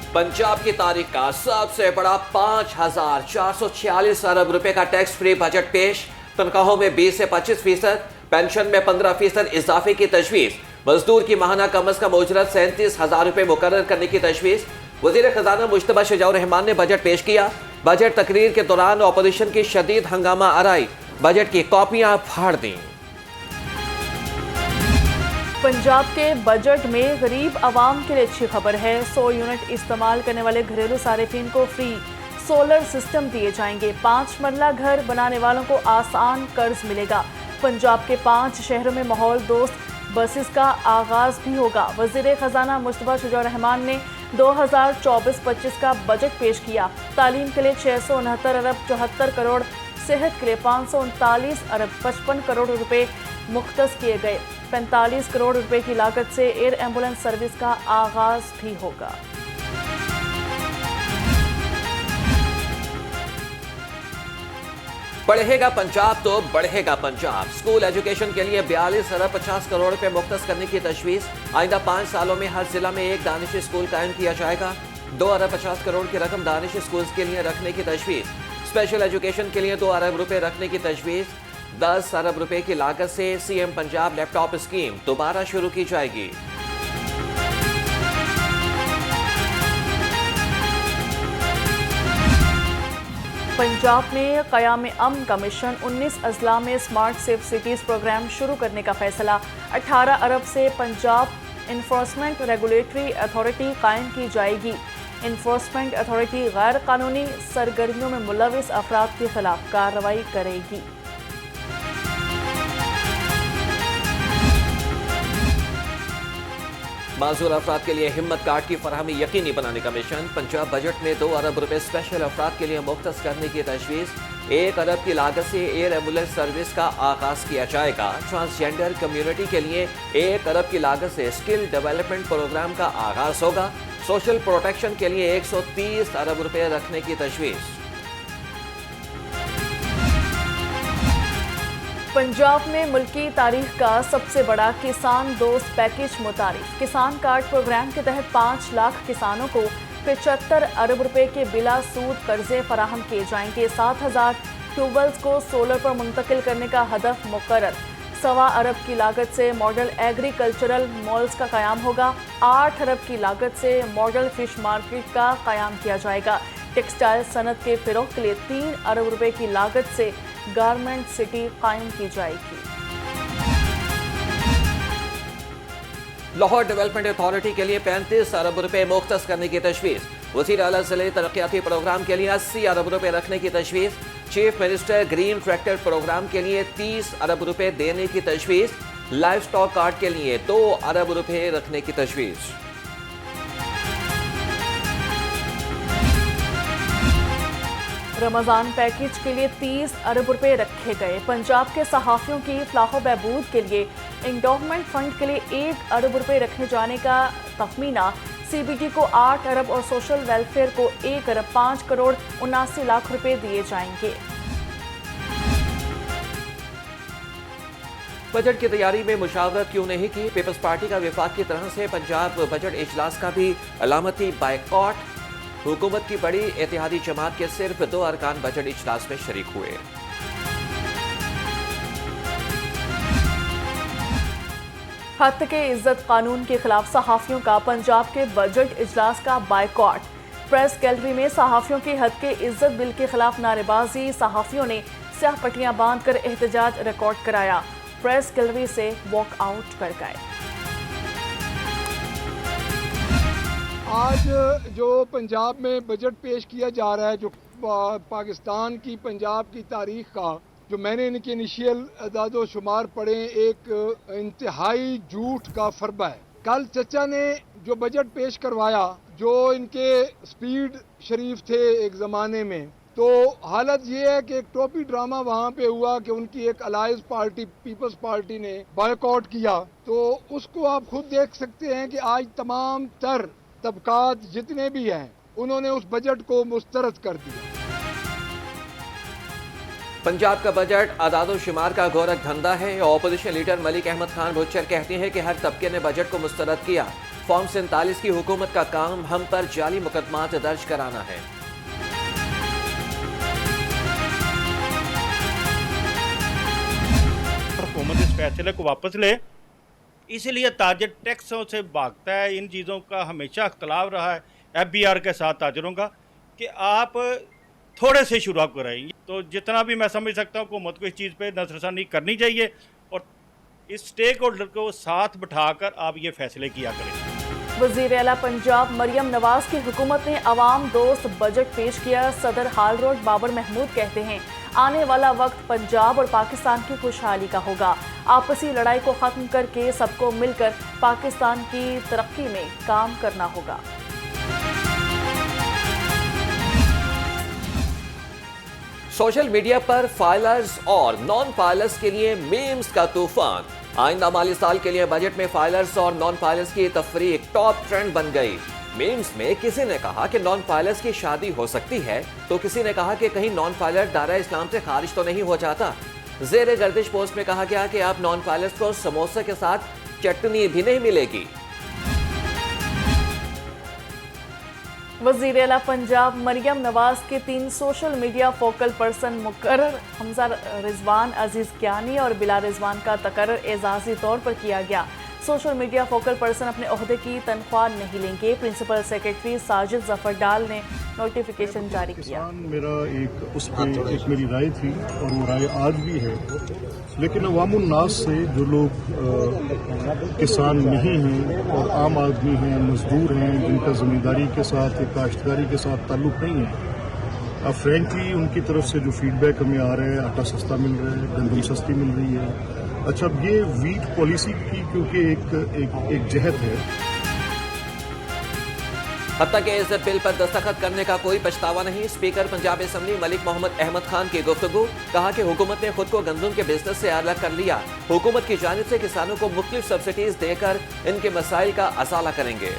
पंजाब की तारीख का सबसे बड़ा 5,446 अरब रुपए का टैक्स फ्री बजट पेश। तनख्वाहों में 20 से 25%, पेंशन में 15% इजाफे की तजवीज़। मजदूर की माहाना कम अज कम उजरत 37,000 रुपए मुकर्रर करने की तजवीज़। वज़ीर खजाना मुश्तबा शुजाउर रहमान ने बजट पेश किया। बजट तकरीर के दौरान अपोजिशन की शदीद हंगामा आराई, बजट की कॉपियां फाड़ दी। पंजाब के बजट में गरीब आवाम के लिए अच्छी खबर है। 100 यूनिट इस्तेमाल करने वाले घरेलू सारिफिन को फ्री सोलर सिस्टम दिए जाएंगे। 5 मरला घर बनाने वालों को आसान कर्ज मिलेगा। पंजाब के 5 शहरों में माहौल दोस्त बसेस का आगाज भी होगा। वज़ीर खजाना मुश्तबा शुजाउर रहमान ने 2024-25 का बजट पेश किया। तालीम के लिए 669 अरब 74 करोड़, सेहत के लिए 539 अरब 55 करोड़ रुपए मुख्तस किए गए। 45 करोड़ रुपए की लागत से एयर एम्बुलेंस सर्विस का आगाज भी होगा। बढ़ेगा पंजाब तो बढ़ेगा पंजाब। स्कूल एजुकेशन के लिए 42 अरब 50 करोड़ रुपए मुख्तस करने की तजवीज़। आइंदा 5 सालों में हर जिला में एक दानिश स्कूल कायम किया जाएगा। 2 अरब 50 करोड़ की रकम दानिश स्कूल्स के लिए रखने की तजवीज़। स्पेशल एजुकेशन के लिए 2 अरब रुपए रखने की तजवीज़। 10 अरब रुपए की लागत से सीएम पंजाब लैपटॉप स्कीम दोबारा शुरू की जाएगी। पंजाब में क़याम अमन का मिशन 19 अजला में स्मार्ट सेफ सिटीज़ प्रोग्राम शुरू करने का फैसला। 18 अरब से पंजाब इन्फोर्समेंट रेगुलेटरी अथॉरिटी कायम की जाएगी। इन्फोर्समेंट अथॉरिटी गैर कानूनी सरगर्मियों में मुलविस अफराद के खिलाफ कार्रवाई करेगी। माजूर अफराद के लिए हिम्मत कार्ड की फराहमी यकीनी बनाने का मिशन। पंजाब बजट में 2 अरब रुपए स्पेशल अफराद के लिए मुख्तस करने की तजवीज़। 1 अरब की लागत से एयर एम्बुलेंस सर्विस का आगाज किया जाएगा। ट्रांसजेंडर कम्युनिटी के लिए 1 अरब की लागत से स्किल डेवलपमेंट प्रोग्राम का आगाज होगा। सोशल प्रोटेक्शन के लिए 130 अरब रुपए रखने की तजवीज़। पंजाब में मुल्की तारीख का सबसे बड़ा किसान दोस्त पैकेज मुतारिफ। किसान कार्ड प्रोग्राम के तहत 5 लाख किसानों को 75 अरब रुपए के बिला सूद कर्जे फराहम किए जाएंगे। 7,000 ट्यूबवेल्स को सोलर पर मुंतकिल करने का हदफ मुकर्रर। 1.25 अरब की लागत से मॉडल एग्रीकल्चरल मॉल्स का क़याम होगा। 8 अरब की लागत से मॉडल फिश मार्केट का क़याम किया जाएगा। टेक्सटाइल सनत के फ़रोग़ के लिए 3 अरब रुपए की लागत से गारमेंट सिटी कायम की जाएगी। लाहौर डेवलपमेंट अथॉरिटी के लिए 35 अरब रुपए मुख्तस करने की तजवीज़। वज़ीर आला ज़िले तरक्याती प्रोग्राम के लिए 80 अरब रुपए रखने की तजवीज़। Chief minister green tractor program के लिए 30 अरब रुपए देने की तजवीज़। लाइफ स्टॉक कार्ड के लिए 2 अरब रुपए रखने की तजवीज़। रमज़ान पैकेज के लिए 30 अरब रुपए रखे गए। पंजाब के सहाफ़ियों की फलाह बहबूद के लिए इंडोमेंट फंड के लिए 1 अरब रुपए रखे जाने का तखमीना। CBD को 8 अरब और सोशल वेलफेयर को 1 अरब 5 करोड़ 79 लाख रुपए दिए जाएंगे। बजट की तैयारी में मुशावरत क्यों नहीं की? पीपल्स पार्टी का विफाक की तरह से पंजाब बजट इजलास का भी अलामती बायकॉट। हुकूमत की बड़ी इत्तेहादी जमात के सिर्फ 2 अरकान बजट इजलास में शरीक हुए। हत्या के इज्जत कानून के खिलाफ सहाफ़ियों का पंजाब के बजट इजलास का बायकॉट। प्रेस गैलरी में सहाफ़ियों के हद के इज्जत बिल के खिलाफ नारेबाजी। सहाफ़ियों ने स्याह पट्टियां बांध कर एहतजाज रिकॉर्ड कराया। प्रेस गैलरी से वॉक आउट कर गए। आज जो पंजाब में बजट पेश किया जा रहा है, जो पाकिस्तान की पंजाब की तारीख का, जो मैंने इनके इनिशियल अदादो शुमार पढ़े, एक इंतहाई झूठ का फरबा है। कल चचा ने जो बजट पेश करवाया, जो इनके स्पीड शरीफ थे एक ज़माने में, तो हालत ये है कि एक टोपी ड्रामा वहाँ पे हुआ कि उनकी एक अलायंस पार्टी पीपल्स पार्टी ने बॉयकॉट किया। तो उसको आप खुद देख सकते हैं कि आज तमाम तर तबकात जितने भी हैं उन्होंने उस बजट को मुस्तरद कर दिया। पंजाब का बजट आदादो शुमार का गोरख धंधा है। ऑपोजिशन लीडर मलिक अहमद खान भुच्चर कहते हैं कि हर तबके ने बजट को मुस्तरद किया। फॉर्म 47 की हुकूमत का काम हम पर जाली मुकदमात दर्ज कराना है। हुकूमत इस फैसले को वापस ले, इसीलिए ताजिर टैक्सों से भागता है। इन चीज़ों का हमेशा अख्तलाफ रहा है FBR के साथ ताजिरों का कि आप थोड़े से शुरू कराएंगे। तो जितना भी मैं समझ सकता हूँ हुकूमत को इस चीज़ पे नजरसानी करनी चाहिए और इस स्टेक होल्डर को साथ बिठाकर आप ये फैसले किया करें। वज़ीर आला पंजाब मरियम नवाज की हुकूमत ने अवाम दोस्त बजट पेश किया। सदर हाल रोड बाबर महमूद कहते हैं आने वाला वक्त पंजाब और पाकिस्तान की खुशहाली का होगा। आपसी लड़ाई को ख़त्म करके सबको मिलकर पाकिस्तान की तरक्की में काम करना होगा। सोशल मीडिया पर फाइलर्स और नॉन फाइलर्स के लिए मीम्स का तूफान। आइंदा माली साल के लिए बजट में फाइलर्स और नॉन फाइलर्स की तफरीक टॉप ट्रेंड बन गई। मीम्स में किसी ने कहा कि नॉन फाइलर्स की शादी हो सकती है तो किसी ने कहा कि कहीं नॉन फाइलर दायरा इस्लाम से खारिज तो नहीं हो जाता। जेर गर्दिश पोस्ट में कहा गया कि अब नॉन फाइलर्स को समोसे के साथ चटनी भी नहीं मिलेगी। वज़ीर आला पंजाब मरियम नवाज के 3 सोशल मीडिया फोकल पर्सन मुकर्रर हमजा रिजवान, अजीज कियानी और बिलाल रिजवान का तकर्रर एजाजी तौर पर किया गया। सोशल मीडिया फोकल पर्सन अपने ओहदे की तनख्वाह नहीं लेंगे। प्रिंसिपल सेक्रेटरी साजिद जफर डाल ने नोटिफिकेशन जारी किया। मेरा उस पर एक मेरी राय थी और वो राय आज भी है, लेकिन अवामुन नास से जो लोग किसान नहीं हैं और आम आदमी हैं, मजदूर हैं, जिनका ज़मींदारी के साथ या काश्तकारी के साथ ताल्लुक़ नहीं है, अब फ्रेंकली उनकी तरफ से जो फीडबैक हमें आ रहा है, आटा सस्ता मिल रहा है, गंदम सस्ती मिल रही है। अच्छा, अब ये वीट पॉलिसी की क्योंकि एक जहत है। हत्ता के इस बिल पर दस्तखत करने का कोई पछतावा नहीं। स्पीकर पंजाब असेंबली मलिक मोहम्मद अहमद खान की गुफ्तगू। कहा कि हुकूमत ने खुद को गंदम के बिजनेस से अलग कर लिया। हुकूमत की जानिब से किसानों को मुख्तलिफ सब्सिडीज देकर इनके मसाइल का असाला करेंगे।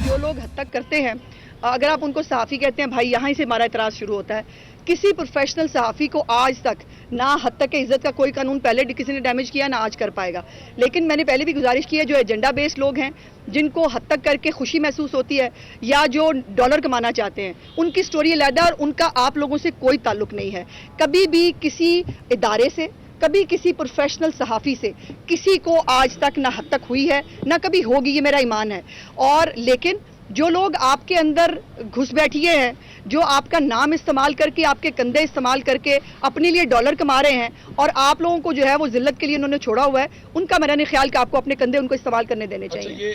जो लोग हद तक करते हैं, अगर आप उनको सहाफ़ी कहते हैं, भाई यहाँ से हमारा इतराज़ शुरू होता है। किसी प्रोफेशनल सहाफ़ी को आज तक ना हद तक के इज्जत का कोई कानून पहले किसी ने डैमेज किया ना आज कर पाएगा। लेकिन मैंने पहले भी गुजारिश की है, जो एजेंडा बेस्ड लोग हैं, जिनको हद तक करके खुशी महसूस होती है या जो डॉलर कमाना चाहते हैं, उनकी स्टोरी अलग और उनका आप लोगों से कोई ताल्लुक नहीं है। कभी भी किसी इदारे से, कभी किसी प्रोफेशनल सहाफ़ी से किसी को आज तक ना हद तक हुई है ना कभी होगी, ये मेरा ईमान है। और लेकिन जो लोग आपके अंदर घुस बैठिए हैं, जो आपका नाम इस्तेमाल करके, आपके कंधे इस्तेमाल करके अपने लिए डॉलर कमा रहे हैं और आप लोगों को जो है वो जिल्लत के लिए उन्होंने छोड़ा हुआ है, उनका मेरा नहीं ख्याल कि आपको अपने कंधे उनको इस्तेमाल करने देने चाहिए।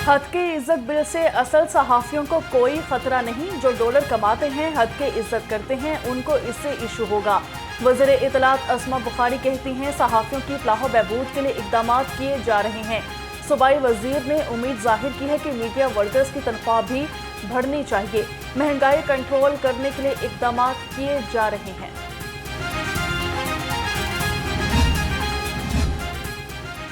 हद के इज्जत बिल से असल सहाफ़ियों को कोई खतरा नहीं। जो डॉलर कमाते हैं, हद के इज्जत करते हैं, उनको इससे इशू होगा। वज़ीर इत्तलात अस्मा बुखारी कहती हैं सहाफ़ियों की फलाह बहबूद के लिए इक़दामात किए जा रहे हैं। सूबाई वज़ीर ने उम्मीद जाहिर की है कि मीडिया वर्कर्स की तनख्वाह भी बढ़नी चाहिए। महंगाई कंट्रोल करने के लिए इक़दामात किए जा रहे हैं।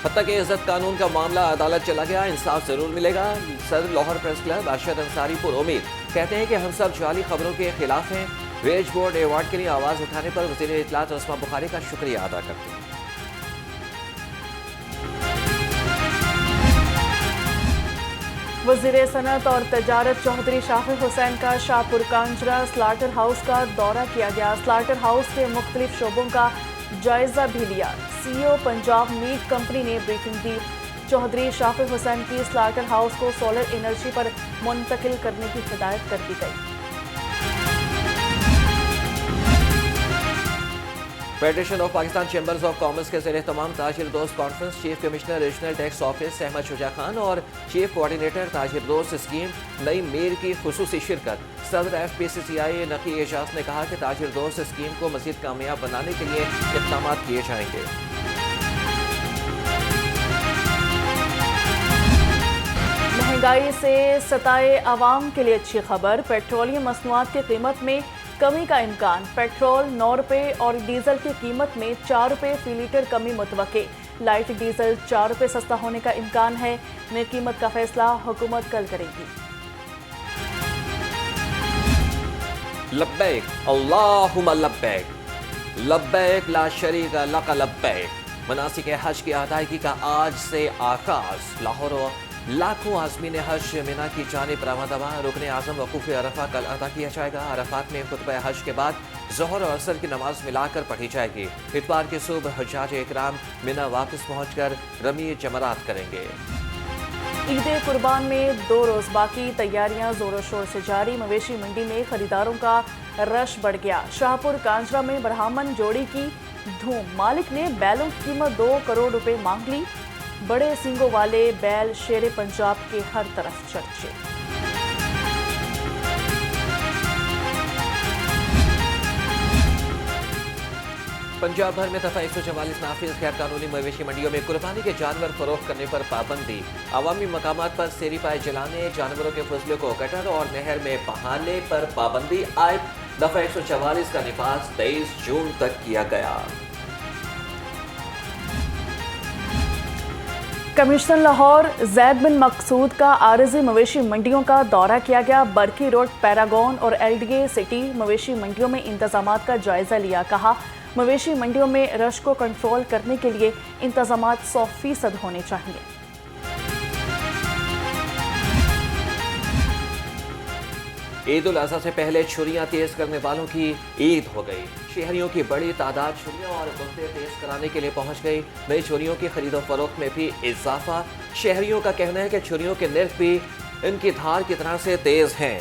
हत्ता के इज्जत कानून का मामला अदालत चला गया, इंसाफ जरूर मिलेगा। सदर लाहौर प्रेस क्लब अरशद अंसारी पुरउम्मीद कहते हैं कि हम सब जाली खबरों के खिलाफ हैं। वेज बोर्ड अवार्ड के लिए आवाज उठाने पर वज़ीर इत्तलात अस्मा बुखारी का शुक्रिया अदा करते हैं। वज़ीर सनअत और तजारत चौधरी शाफिर हुसैन का शाहपुर कांजरा स्लाटर हाउस का दौरा किया गया। स्लाटर हाउस के मुख्तलिफ शोबों का जायजा भी लिया। CEO पंजाब मीट कंपनी ने ब्रीफिंग दी। चौधरी शाफिर हुसैन की स्लाटर हाउस को सोलर एनर्जी पर मुंतकिल करने की हिदायत कर दी गई। Federation of Pakistan chambers of commerce के ज़ेर तमाम ताजिर दोस्त conference chief commissioner regional tax office Ahmed Shuja Khan और चीफ कोऑर्डिनेटर ताजिर दोस्त स्कीम नई मीर की खुसूसी शिरकत। सदर FPCCI नकी एजाज ने कहा कि ताजिर दोस्त स्कीम को मज़ीद कामयाब बनाने के लिए इक़दाम किए जाएंगे। महंगाई से सताए आवाम के लिए अच्छी खबर। पेट्रोलियम मसनूआत की कीमत में कमी का इम्कान। पेट्रोल 9 रुपये और डीजल की कीमत में 4 रुपये फी लीटर कमी मुतवक्के। लाइट डीजल 4 रुपये सस्ता होने का इम्कान है। नई कीमत का फैसला हुकूमत कल करेगी। लब्बैक अल्लाहुम्मा लब्बैक, लब्बैक ला शरीका लक लब्बैक। مناسک حج کی ادائیگی کا آج سے آغاز۔ لاہور و لاکھوں عازمین حج مینا کی جانب روانہ۔ رکن اعظم وقوف عرفہ کل ادا کیا جائے گا۔ عرفات میں خطبہ حج کے بعد ظہر اور عصر کی نماز ملا کر پڑھی جائے گی۔ اتوار کی صبح حجاج اکرام مینا واپس پہنچ کر رمی جمرات کریں گے۔ عید قربان میں 2 روز باقی، تیاریاں زور و شور سے جاری۔ مویشی منڈی میں خریداروں کا رش بڑھ گیا۔ شاہپور کانجرا میں برہمن جوڑی کی دھوم، مالک نے بیلوں کی قیمت 2 کروڑ روپے مانگ لی۔ بڑے سینگوں والے بیل شیر پنجاب کے ہر طرف چرچے۔ پنجاب بھر میں دفعہ 144 نافذ۔ غیر قانونی مویشی منڈیوں میں قربانی کے جانور فروخت کرنے پر پابندی۔ عوامی مقامات پر سیری پائے جلانے، جانوروں کے فضلے کو گٹر اور نہر میں بہانے پر پابندی عائد۔ دفعہ 144 کا نفاذ 23 جون تک کیا گیا۔ کمشنر لاہور زید بن مقصود کا عارضی مویشی منڈیوں کا دورہ کیا گیا۔ برکی روڈ، پیراگون اور LDA سٹی مویشی منڈیوں میں انتظامات کا جائزہ لیا۔ کہا مویشی منڈیوں میں رش کو کنٹرول کرنے کے لیے انتظامات 100% ہونے چاہیے۔ عید الاضحیٰ سے پہلے چھریاں تیز کرنے والوں کی عید ہو گئی۔ شہریوں کی بڑی تعداد چھریاں اور گلتے تیز کرانے کے لیے پہنچ گئی۔ نئی چھریوں کی خرید و فروخت میں بھی اضافہ۔ شہریوں کا کہنا ہے کہ چھریوں کے نرخ بھی ان کی دھار کی طرح سے تیز ہیں۔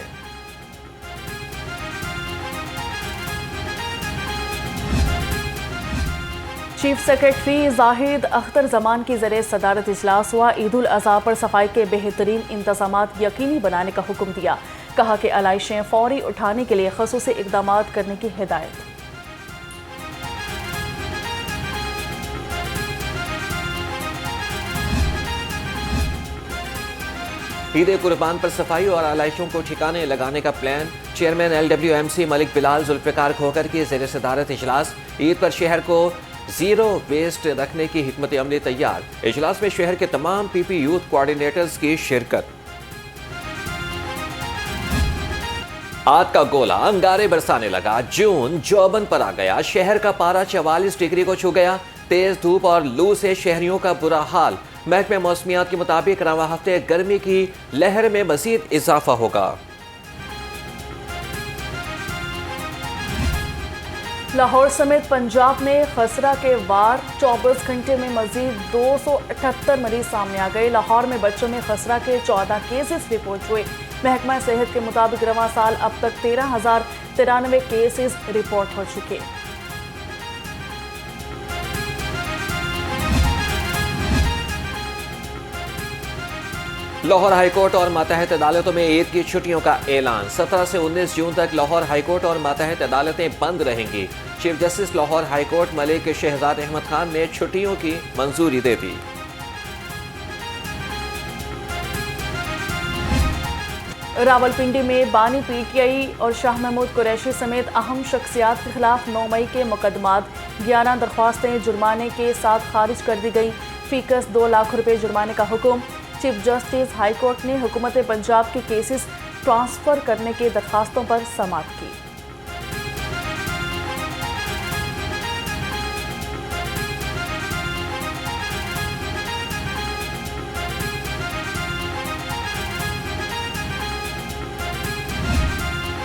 چیف سیکرٹری زاہد اختر زمان کی زیر صدارت اجلاس ہوا۔ عید الاضحیٰ پر صفائی کے بہترین انتظامات یقینی بنانے کا حکم دیا۔ کہا کہ علائشیں فوری اٹھانے کے لیے خصوصی اقدامات کرنے کی ہدایت۔ عید قربان پر صفائی اور علائشوں کو ٹھکانے لگانے کا پلان۔ چیئرمین LWMC ملک بلال ذوالفقار کھوکر کی زیر صدارت اجلاس۔ عید پر شہر کو زیرو ویسٹ رکھنے کی حکمت عملی تیار۔ اجلاس میں شہر کے تمام PP یوتھ کوارڈینیٹرز کی شرکت۔ آگ کا گولہ انگارے برسانے لگا۔ جون جوبن پر آ گیا۔ شہر کا پارہ 44 ڈگری کو چھو گیا۔ تیز دھوپ اور لو سے شہریوں کا برا حال۔ محکمہ موسمیات کے مطابق رواں ہفتے گرمی کی لہر میں مزید اضافہ ہوگا۔ لاہور سمیت پنجاب میں خسرہ کے وار 24 گھنٹے میں مزید 278 مریض سامنے آ گئے۔ لاہور میں بچوں میں خسرہ کے 14 کیسز رپورٹ ہوئے۔ محکمہ صحت کے مطابق رواں سال اب تک 13,093 کیسز رپورٹ ہو چکے۔ لاہور ہائی کورٹ اور ماتحت عدالتوں میں عید کی چھٹیوں کا اعلان۔ 17 سے 19 جون تک لاہور ہائی کورٹ اور ماتحت عدالتیں بند رہیں گی۔ Chief justice Lahore high court Malik Shahzad Ahmad Khan نے چھٹیوں کی منظوری دے دی۔ راولپنڈی میں بانی PTI اور شاہ محمود قریشی سمیت اہم شخصیات کے خلاف 9 مئی کے مقدمات۔ 11 درخواستیں جرمانے کے ساتھ خارج کر دی گئیں۔ فی کس 2 لاکھ روپے جرمانے کا حکم۔ چیف جسٹس ہائی کورٹ نے حکومت پنجاب کے کیسز ٹرانسفر کرنے کے درخواستوں پر سماعت کی۔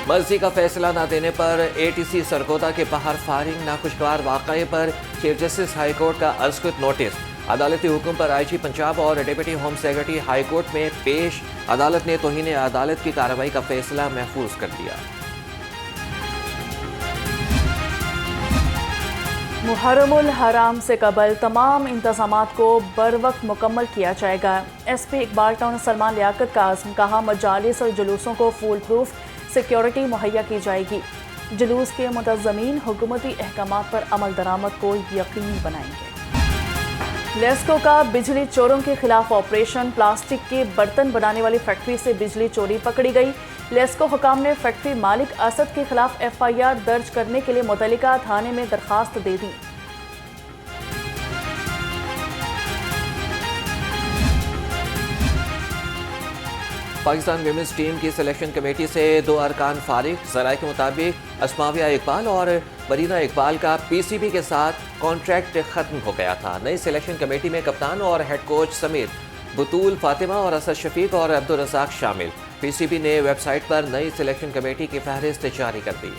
مرضی کا فیصلہ نہ دینے پر ATC سرگودا کے باہر فائرنگ۔ ناخوشگوار واقعے پر چیف جسٹس ہائی کورٹ کا ازخط نوٹس۔ عدالتی حکم پر IG پنجاب اور deputy home secretary high court میں پیش۔ عدالت نے توہین عدالت کی کارروائی کا فیصلہ محفوظ کر دیا۔ محرم الحرام سے قبل تمام انتظامات کو بروقت مکمل کیا جائے گا۔ SP اقبال ٹاؤن سلمان لیاقت کا عزم۔ کہا مجالس اور جلوسوں کو فول پروف سیکیورٹی مہیا کی جائے گی۔ جلوس کے منتظمین حکومتی احکامات پر عمل درآمد کو یقینی بنائیں گے۔ لیسکو کا بجلی چوروں کے خلاف آپریشن۔ پلاسٹک کے برتن بنانے والی فیکٹری سے بجلی چوری پکڑی گئی۔ لیسکو حکام نے فیکٹری مالک اسد کے خلاف FIR درج کرنے کے لیے متعلقہ تھانے میں درخواست دے دی۔ پاکستان ویمنز ٹیم کی سلیکشن کمیٹی سے 2 ارکان فارغ۔ ذرائع کے مطابق اسماویہ اقبال اور बरीना इकबाल का पीसीबी के साथ कॉन्ट्रैक्ट खत्म हो गया था। नई सिलेक्शन कमेटी में कप्तान और हेड कोच समेत बुतूल फातिमा और असद शफीक और अब्दुल रज़ाक शामिल। पीसीबी ने वेबसाइट पर नई सिलेक्शन कमेटी की फहरिस्त जारी कर दी।